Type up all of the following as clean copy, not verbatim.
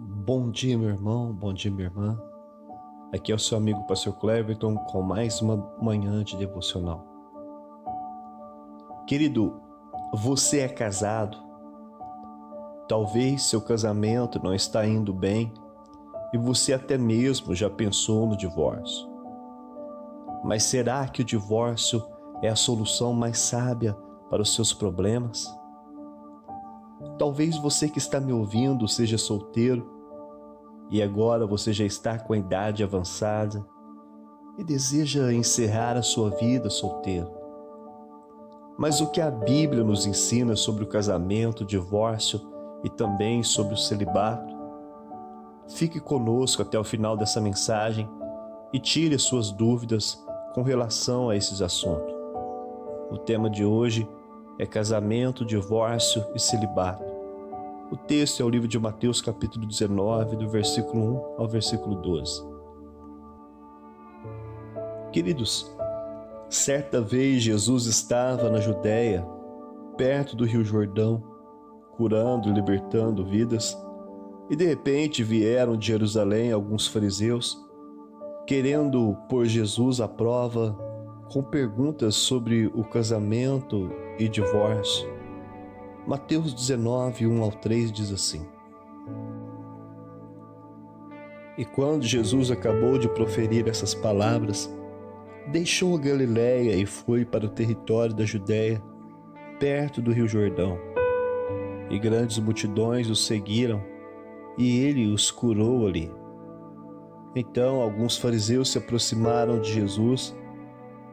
Bom dia, meu irmão, bom dia, minha irmã. Aqui é o seu amigo Pastor Cleverton com mais uma manhã de devocional. Querido, você é casado? Talvez seu casamento não está indo bem e você até mesmo já pensou no divórcio. Mas será que o divórcio é a solução mais sábia para os seus problemas? Talvez você que está me ouvindo seja solteiro e agora você já está com a idade avançada e deseja encerrar a sua vida solteiro. Mas o que a Bíblia nos ensina sobre o casamento, o divórcio e também sobre o celibato? Fique conosco até o final dessa mensagem e tire suas dúvidas com relação a esses assuntos. O tema de hoje é casamento, divórcio e celibato. O texto é o livro de Mateus capítulo 19, do versículo 1 ao versículo 12. Queridos, certa vez Jesus estava na Judéia, perto do Rio Jordão, curando e libertando vidas, e de repente vieram de Jerusalém alguns fariseus, querendo pôr Jesus à prova com perguntas sobre o casamento e divórcio. Mateus 19, 1 ao 3 diz assim: E quando Jesus acabou de proferir essas palavras, deixou a Galiléia e foi para o território da Judéia, perto do Rio Jordão. E grandes multidões o seguiram, e ele os curou ali. Então alguns fariseus se aproximaram de Jesus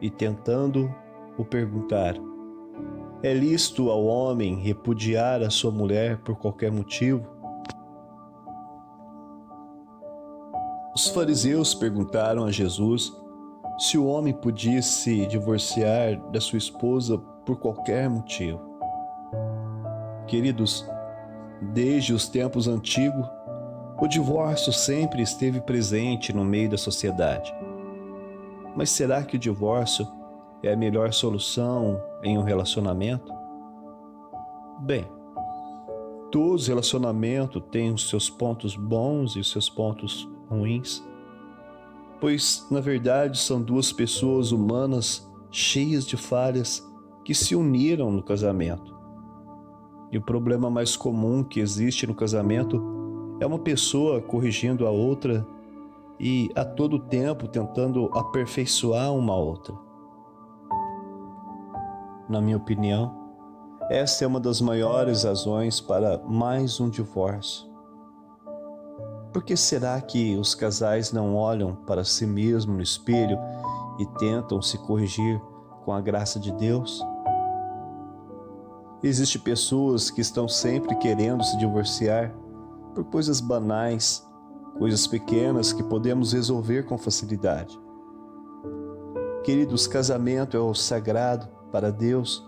e, tentando, o perguntaram: É lícito ao homem repudiar a sua mulher por qualquer motivo? Os fariseus perguntaram a Jesus se o homem podia se divorciar da sua esposa por qualquer motivo. Queridos, desde os tempos antigos, o divórcio sempre esteve presente no meio da sociedade. Mas será que o divórcio é a melhor solução em um relacionamento? Bem, todo relacionamento tem os seus pontos bons e os seus pontos ruins, pois, na verdade, são duas pessoas humanas cheias de falhas que se uniram no casamento. E o problema mais comum que existe no casamento é uma pessoa corrigindo a outra e a todo tempo tentando aperfeiçoar uma outra. Na minha opinião, essa é uma das maiores razões para mais um divórcio. Por que será que os casais não olham para si mesmos no espelho e tentam se corrigir com a graça de Deus? Existem pessoas que estão sempre querendo se divorciar por coisas banais, coisas pequenas que podemos resolver com facilidade. Queridos, casamento é o sagrado para Deus,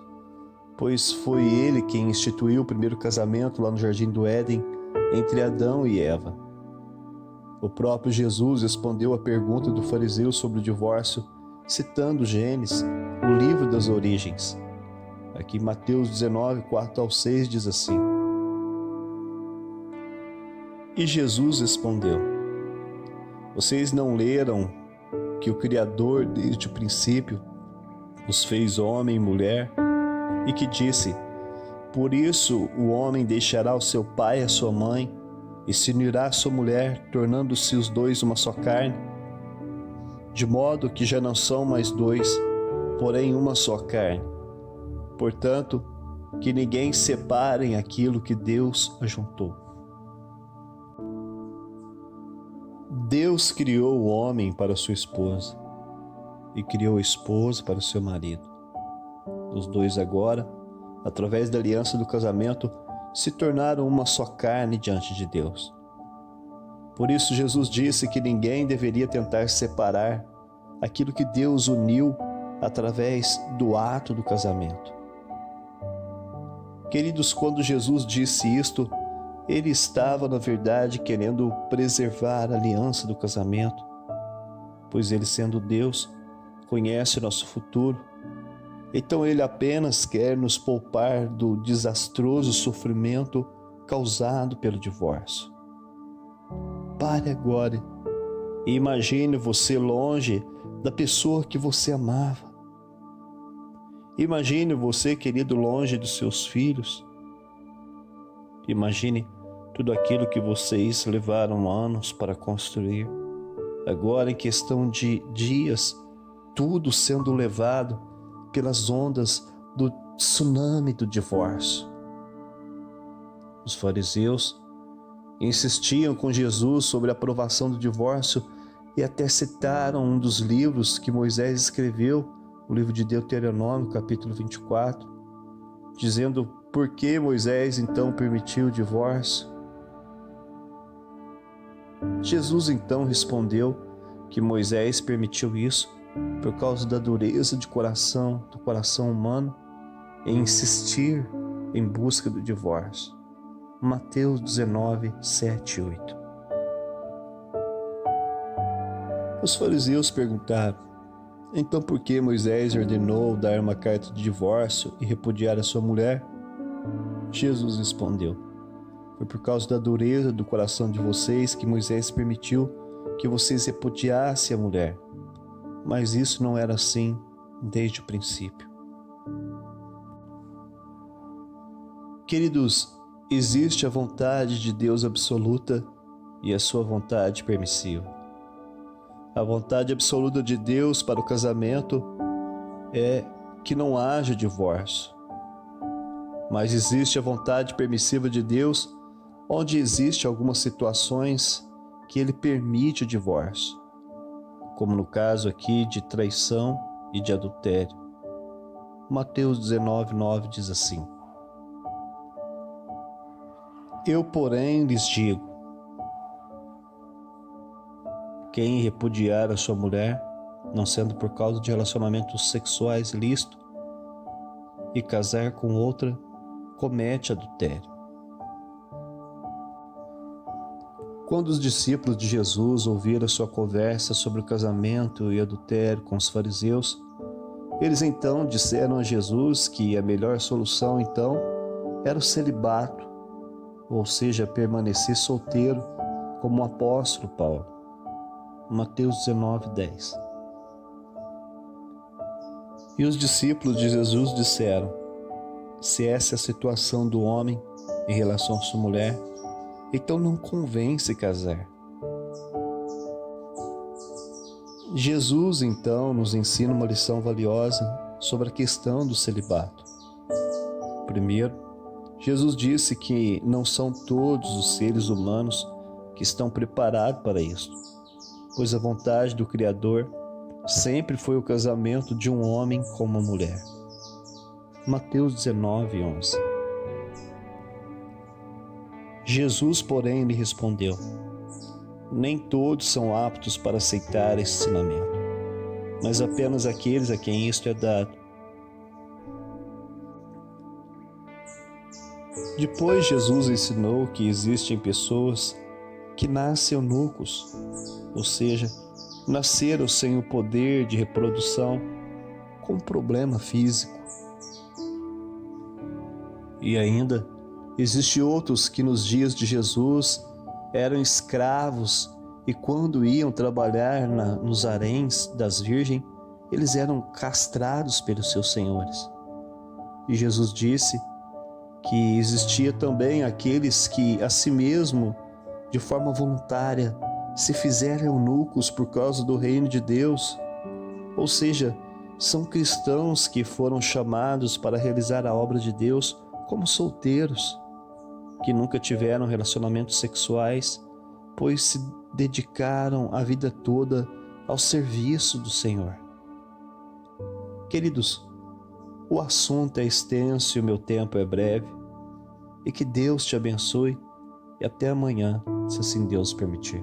pois foi Ele quem instituiu o primeiro casamento lá no Jardim do Éden entre Adão e Eva. O próprio Jesus respondeu à pergunta do fariseu sobre o divórcio, citando Gênesis, o livro das origens. Aqui em Mateus 19, 4 ao 6 diz assim: E Jesus respondeu: Vocês não leram que o Criador desde o princípio os fez homem e mulher, e que disse: Por isso o homem deixará o seu pai e a sua mãe, e se unirá à sua mulher, tornando-se os dois uma só carne? De modo que já não são mais dois, porém uma só carne. Portanto, que ninguém separe aquilo que Deus ajuntou. Deus criou o homem para sua esposa e criou a esposa para o seu marido. Os dois agora, através da aliança do casamento, se tornaram uma só carne diante de Deus. Por isso Jesus disse que ninguém deveria tentar separar aquilo que Deus uniu através do ato do casamento. Queridos, quando Jesus disse isto, ele estava, na verdade, querendo preservar a aliança do casamento, pois ele, sendo Deus, conhece o nosso futuro. Então ele apenas quer nos poupar do desastroso sofrimento causado pelo divórcio. Pare agora e imagine você longe da pessoa que você amava. Imagine você, querido, longe dos seus filhos. Imagine tudo aquilo que vocês levaram anos para construir. Agora, em questão de dias, tudo sendo levado pelas ondas do tsunami do divórcio. Os fariseus insistiam com Jesus sobre a aprovação do divórcio e até citaram um dos livros que Moisés escreveu, o livro de Deuteronômio, capítulo 24, dizendo por que Moisés então permitiu o divórcio. Jesus então respondeu que Moisés permitiu isso por causa da dureza de coração, do coração humano, em insistir em busca do divórcio. Mateus 19, 7 e 8. Os fariseus perguntaram: então por que Moisés ordenou dar uma carta de divórcio e repudiar a sua mulher? Jesus respondeu: foi por causa da dureza do coração de vocês que Moisés permitiu que vocês repudiassem a mulher. Mas isso não era assim desde o princípio. Queridos, existe a vontade de Deus absoluta e a sua vontade permissiva. A vontade absoluta de Deus para o casamento é que não haja divórcio. Mas existe a vontade permissiva de Deus, onde existe algumas situações que Ele permite o divórcio, como no caso aqui de traição e de adultério. Mateus 19, 9 diz assim: eu, porém, lhes digo, quem repudiar a sua mulher, não sendo por causa de relacionamentos sexuais ilícitos, e casar com outra, comete adultério. Quando os discípulos de Jesus ouviram a sua conversa sobre o casamento e adultério com os fariseus, eles então disseram a Jesus que a melhor solução então era o celibato, ou seja, permanecer solteiro, como o apóstolo Paulo. Mateus 19, 10. E os discípulos de Jesus disseram: se essa é a situação do homem em relação à sua mulher, então não convém se casar. Jesus então nos ensina uma lição valiosa sobre a questão do celibato. Primeiro, Jesus disse que não são todos os seres humanos que estão preparados para isso, pois a vontade do Criador sempre foi o casamento de um homem com uma mulher. Mateus 19, 11. Jesus, porém, lhe respondeu: nem todos são aptos para aceitar esse ensinamento, mas apenas aqueles a quem isto é dado. Depois, Jesus ensinou que existem pessoas que nascem eunucos, ou seja, nasceram sem o poder de reprodução, com problema físico. E ainda, existem outros que nos dias de Jesus eram escravos e quando iam trabalhar nos haréns das virgens, eles eram castrados pelos seus senhores. E Jesus disse que existia também aqueles que a si mesmo, de forma voluntária, se fizeram eunucos por causa do reino de Deus, ou seja, são cristãos que foram chamados para realizar a obra de Deus como solteiros, que nunca tiveram relacionamentos sexuais, pois se dedicaram a vida toda ao serviço do Senhor. Queridos, o assunto é extenso e o meu tempo é breve, e que Deus te abençoe e até amanhã, se assim Deus permitir.